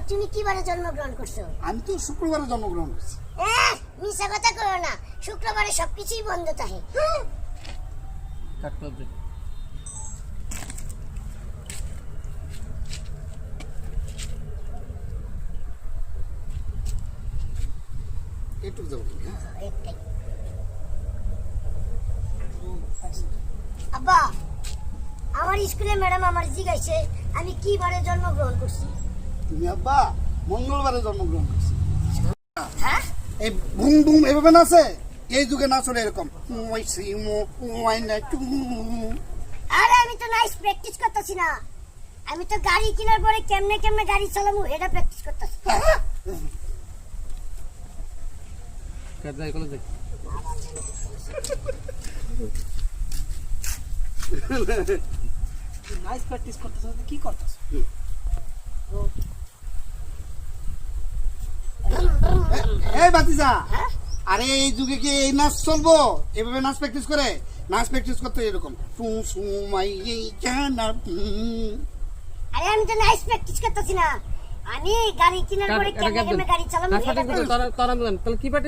তুমি কি বারে জন্মগ্রহণ করছো? আমি তো শুক্রবারে জন্মগ্রহণ করছি। মিছা কথা কইও না, শুক্রবারে সবকিছুই বন্ধ থাকে। একটু যাবো তুমি, হ্যাঁ? একটাই। আব্বা, আমার স্কুলে ম্যাডাম আমার জিজ্ঞাসে আমি কি বারে জন্মগ্রহণ করছি। তুমি আব্বা মঙ্গলবারে জন্মগ্রহণ করছি। হ্যাঁ, এই বুম বুম এভাবে নাচে, এই যুগে নাচ হলে এরকম। আরে আমি তো নাইস প্র্যাকটিস করতেছি না, আমি তো গাড়ি কেনার পরে কেমনে কেমনে গাড়ি চালাবো এটা প্র্যাকটিস করতেছি। নাইস প্র্যাকটিস করতেছ, কি করতেছ? এই বাতিজা, হ্যাঁ? আরে এই যুগে কি এই নাচ চলবো? এভাবে নাচ প্র্যাকটিস করে? নাচ প্র্যাকটিস করতে এরকম আরে আমি তো নাইস প্র্যাকটিস করতেছি না, আমি গাড়ি কেনার পরে কেমনে কেমনে গাড়ি চালাবো এটা তাহলে কি